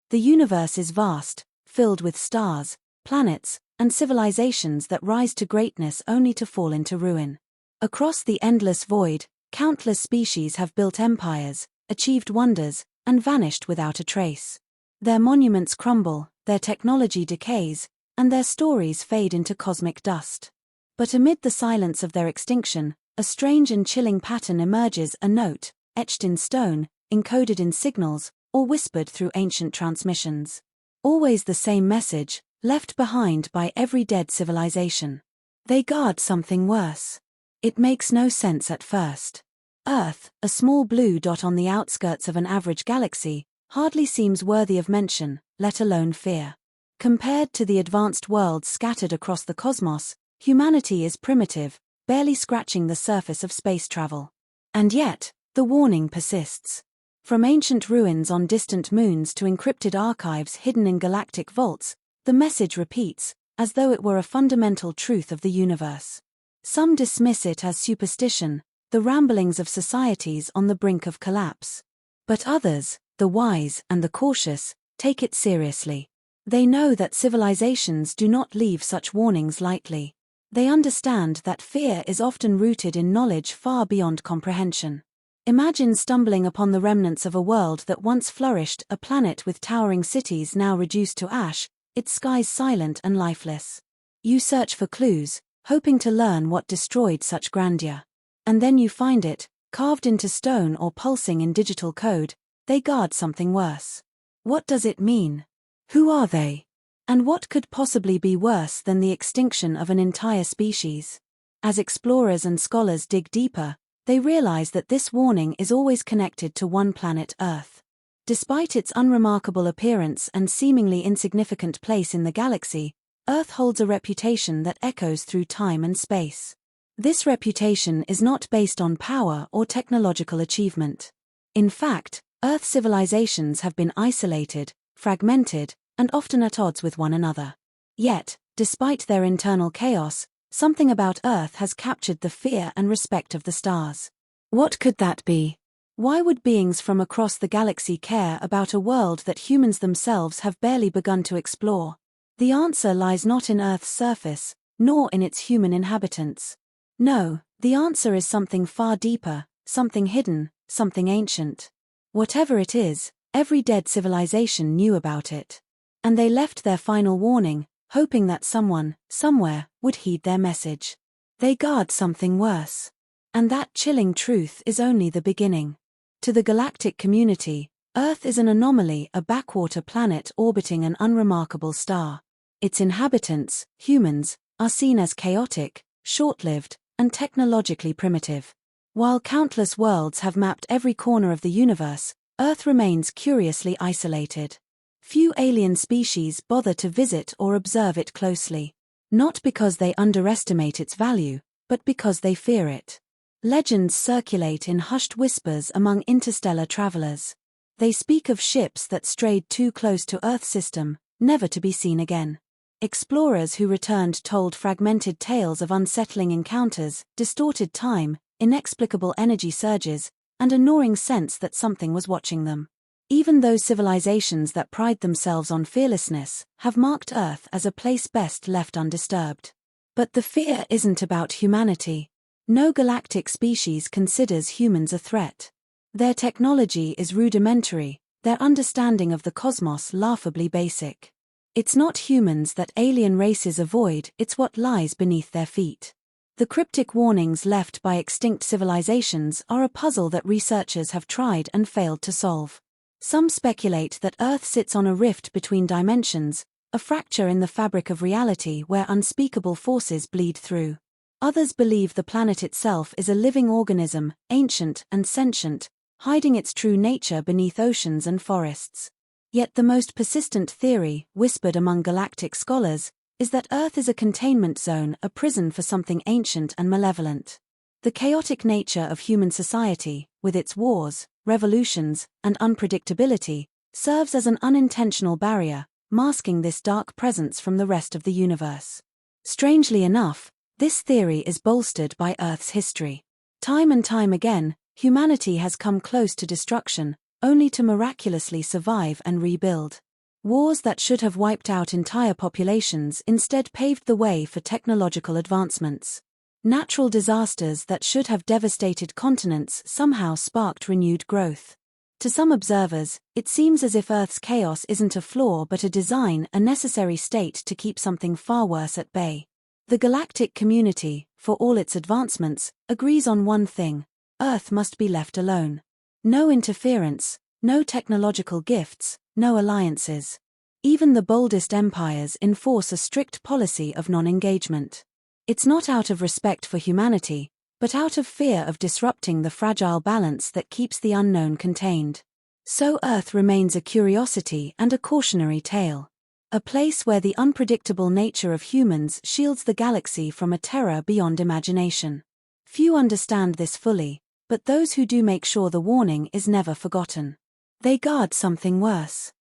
The universe is vast, filled with stars, planets, and civilizations that rise to greatness only to fall into ruin. Across the endless void, countless species have built empires, achieved wonders, and vanished without a trace. Their monuments crumble, their technology decays, and their stories fade into cosmic dust. But amid the silence of their extinction, a strange and chilling pattern emerges, a note, etched in stone, encoded in signals, or whispered through ancient transmissions. Always the same message, left behind by every dead civilization. They guard something worse. It makes no sense at first. Earth, a small blue dot on the outskirts of an average galaxy, hardly seems worthy of mention, let alone fear. Compared to the advanced worlds scattered across the cosmos, humanity is primitive, barely scratching the surface of space travel. And yet, the warning persists. From ancient ruins on distant moons to encrypted archives hidden in galactic vaults, the message repeats, as though it were a fundamental truth of the universe. Some dismiss it as superstition, the ramblings of societies on the brink of collapse. But others, the wise and the cautious, take it seriously. They know that civilizations do not leave such warnings lightly. They understand that fear is often rooted in knowledge far beyond comprehension. Imagine stumbling upon the remnants of a world that once flourished, a planet with towering cities now reduced to ash, its skies silent and lifeless. You search for clues, hoping to learn what destroyed such grandeur. And then you find it, carved into stone or pulsing in digital code. They guard something worse. What does it mean? Who are they? And what could possibly be worse than the extinction of an entire species? As explorers and scholars dig deeper, they realize that this warning is always connected to one planet, Earth. Despite its unremarkable appearance and seemingly insignificant place in the galaxy, Earth holds a reputation that echoes through time and space. This reputation is not based on power or technological achievement. In fact, Earth civilizations have been isolated, fragmented, and often at odds with one another. Yet, despite their internal chaos, something about Earth has captured the fear and respect of the stars. What could that be? Why would beings from across the galaxy care about a world that humans themselves have barely begun to explore? The answer lies not in Earth's surface, nor in its human inhabitants. No, the answer is something far deeper, something hidden, something ancient. Whatever it is, every dead civilization knew about it. And they left their final warning, hoping that someone, somewhere, would heed their message. They guard something worse. And that chilling truth is only the beginning. To the galactic community, Earth is an anomaly, a backwater planet orbiting an unremarkable star. Its inhabitants, humans, are seen as chaotic, short-lived, and technologically primitive. While countless worlds have mapped every corner of the universe, Earth remains curiously isolated. Few alien species bother to visit or observe it closely. Not because they underestimate its value, but because they fear it. Legends circulate in hushed whispers among interstellar travelers. They speak of ships that strayed too close to Earth's system, never to be seen again. Explorers who returned told fragmented tales of unsettling encounters, distorted time, inexplicable energy surges, and a gnawing sense that something was watching them. Even those civilizations that pride themselves on fearlessness have marked Earth as a place best left undisturbed. But the fear isn't about humanity. No galactic species considers humans a threat. Their technology is rudimentary, their understanding of the cosmos laughably basic. It's not humans that alien races avoid, it's what lies beneath their feet. The cryptic warnings left by extinct civilizations are a puzzle that researchers have tried and failed to solve. Some speculate that Earth sits on a rift between dimensions, a fracture in the fabric of reality where unspeakable forces bleed through. Others believe the planet itself is a living organism, ancient and sentient, hiding its true nature beneath oceans and forests. Yet the most persistent theory, whispered among galactic scholars, is that Earth is a containment zone, a prison for something ancient and malevolent. The chaotic nature of human society, with its wars, revolutions, and unpredictability, serves as an unintentional barrier, masking this dark presence from the rest of the universe. Strangely enough, this theory is bolstered by Earth's history. Time and time again, humanity has come close to destruction, only to miraculously survive and rebuild. Wars that should have wiped out entire populations instead paved the way for technological advancements. Natural disasters that should have devastated continents somehow sparked renewed growth. To some observers, it seems as if Earth's chaos isn't a flaw but a design, a necessary state to keep something far worse at bay. The galactic community, for all its advancements, agrees on one thing: Earth must be left alone. No interference, no technological gifts, no alliances. Even the boldest empires enforce a strict policy of non-engagement. It's not out of respect for humanity, but out of fear of disrupting the fragile balance that keeps the unknown contained. So Earth remains a curiosity and a cautionary tale. A place where the unpredictable nature of humans shields the galaxy from a terror beyond imagination. Few understand this fully, but those who do make sure the warning is never forgotten. They guard something worse.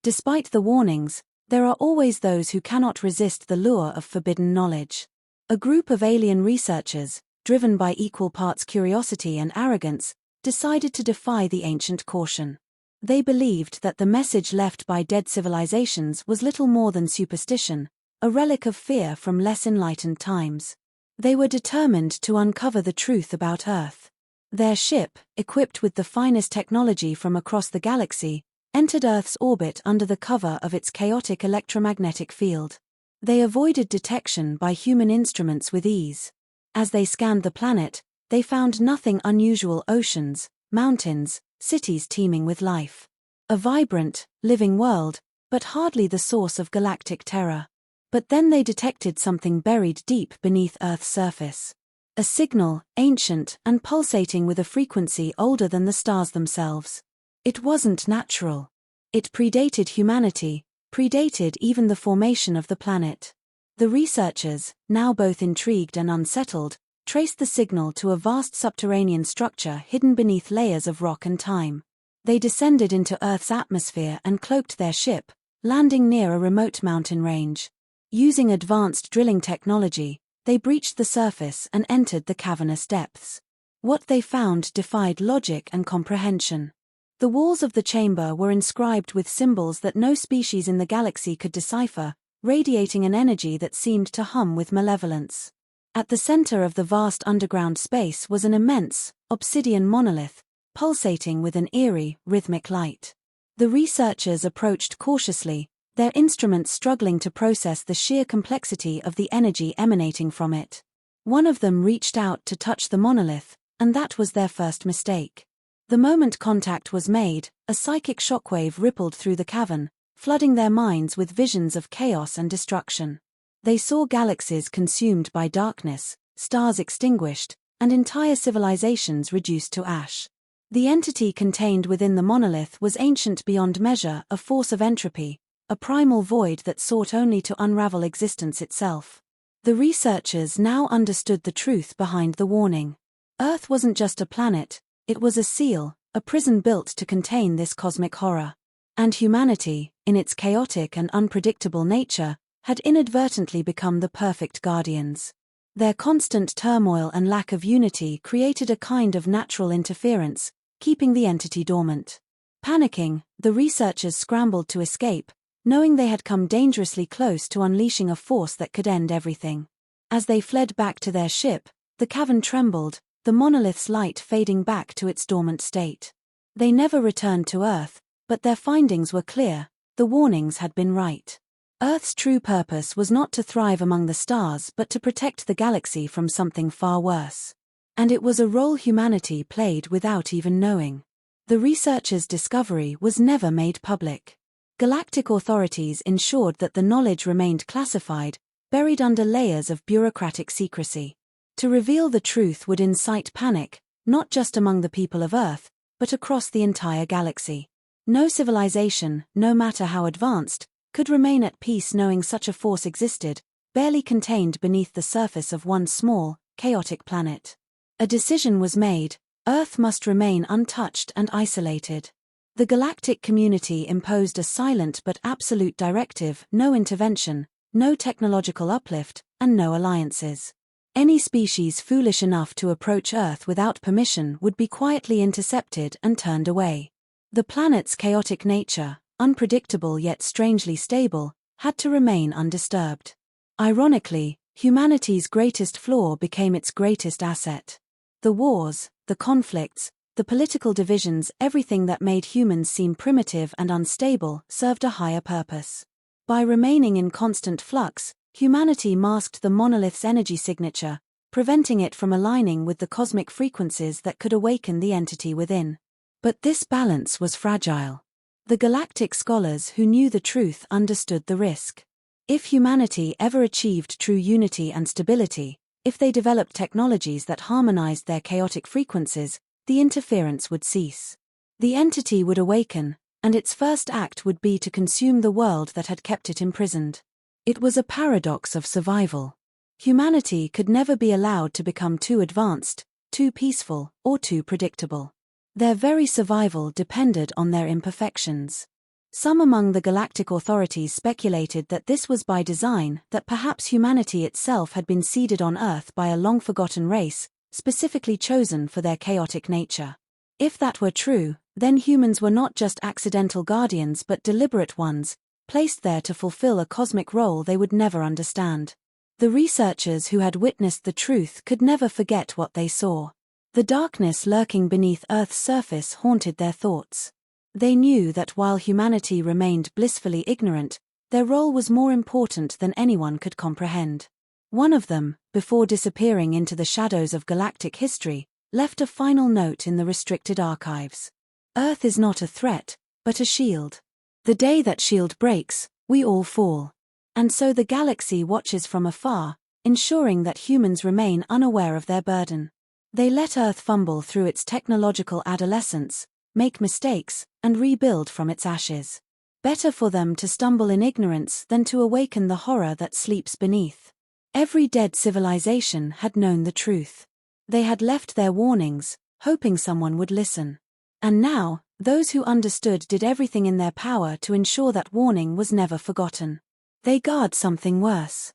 Despite the warnings, there are always those who cannot resist the lure of forbidden knowledge. A group of alien researchers, driven by equal parts curiosity and arrogance, decided to defy the ancient caution. They believed that the message left by dead civilizations was little more than superstition, a relic of fear from less enlightened times. They were determined to uncover the truth about Earth. Their ship, equipped with the finest technology from across the galaxy, entered Earth's orbit under the cover of its chaotic electromagnetic field. They avoided detection by human instruments with ease. As they scanned the planet, they found nothing unusual: oceans, mountains, cities teeming with life. A vibrant, living world, but hardly the source of galactic terror. But then they detected something buried deep beneath Earth's surface. A signal, ancient and pulsating with a frequency older than the stars themselves. It wasn't natural. It predated humanity, predated even the formation of the planet. The researchers, now both intrigued and unsettled, traced the signal to a vast subterranean structure hidden beneath layers of rock and time. They descended into Earth's atmosphere and cloaked their ship, landing near a remote mountain range. Using advanced drilling technology, they breached the surface and entered the cavernous depths. What they found defied logic and comprehension. The walls of the chamber were inscribed with symbols that no species in the galaxy could decipher, radiating an energy that seemed to hum with malevolence. At the center of the vast underground space was an immense, obsidian monolith, pulsating with an eerie, rhythmic light. The researchers approached cautiously, their instruments struggling to process the sheer complexity of the energy emanating from it. One of them reached out to touch the monolith, and that was their first mistake. The moment contact was made, a psychic shockwave rippled through the cavern, flooding their minds with visions of chaos and destruction. They saw galaxies consumed by darkness, stars extinguished, and entire civilizations reduced to ash. The entity contained within the monolith was ancient beyond measure, a force of entropy, a primal void that sought only to unravel existence itself. The researchers now understood the truth behind the warning. Earth wasn't just a planet, it was a seal, a prison built to contain this cosmic horror. And humanity, in its chaotic and unpredictable nature, had inadvertently become the perfect guardians. Their constant turmoil and lack of unity created a kind of natural interference, keeping the entity dormant. Panicking, the researchers scrambled to escape, knowing they had come dangerously close to unleashing a force that could end everything. As they fled back to their ship, the cavern trembled, the monolith's light fading back to its dormant state. They never returned to Earth, but their findings were clear: the warnings had been right. Earth's true purpose was not to thrive among the stars but to protect the galaxy from something far worse. And it was a role humanity played without even knowing. The researchers' discovery was never made public. Galactic authorities ensured that the knowledge remained classified, buried under layers of bureaucratic secrecy. To reveal the truth would incite panic, not just among the people of Earth, but across the entire galaxy. No civilization, no matter how advanced, could remain at peace knowing such a force existed, barely contained beneath the surface of one small, chaotic planet. A decision was made: Earth must remain untouched and isolated. The galactic community imposed a silent but absolute directive: no intervention, no technological uplift, and no alliances. Any species foolish enough to approach Earth without permission would be quietly intercepted and turned away. The planet's chaotic nature, unpredictable yet strangely stable, had to remain undisturbed. Ironically, humanity's greatest flaw became its greatest asset. The wars, the conflicts, the political divisions, everything that made humans seem primitive and unstable, served a higher purpose. By remaining in constant flux, humanity masked the monolith's energy signature, preventing it from aligning with the cosmic frequencies that could awaken the entity within. But this balance was fragile. The galactic scholars who knew the truth understood the risk. If humanity ever achieved true unity and stability, if they developed technologies that harmonized their chaotic frequencies, the interference would cease. The entity would awaken, and its first act would be to consume the world that had kept it imprisoned. It was a paradox of survival. Humanity could never be allowed to become too advanced, too peaceful, or too predictable. Their very survival depended on their imperfections. Some among the galactic authorities speculated that this was by design, that perhaps humanity itself had been seeded on Earth by a long-forgotten race, specifically chosen for their chaotic nature. If that were true, then humans were not just accidental guardians but deliberate ones, placed there to fulfill a cosmic role they would never understand. The researchers who had witnessed the truth could never forget what they saw. The darkness lurking beneath Earth's surface haunted their thoughts. They knew that while humanity remained blissfully ignorant, their role was more important than anyone could comprehend. One of them, before disappearing into the shadows of galactic history, left a final note in the restricted archives. Earth is not a threat, but a shield. The day that shield breaks, we all fall. And so the galaxy watches from afar, ensuring that humans remain unaware of their burden. They let Earth fumble through its technological adolescence, make mistakes, and rebuild from its ashes. Better for them to stumble in ignorance than to awaken the horror that sleeps beneath. Every dead civilization had known the truth. They had left their warnings, hoping someone would listen. And now, those who understood did everything in their power to ensure that warning was never forgotten. They guard something worse.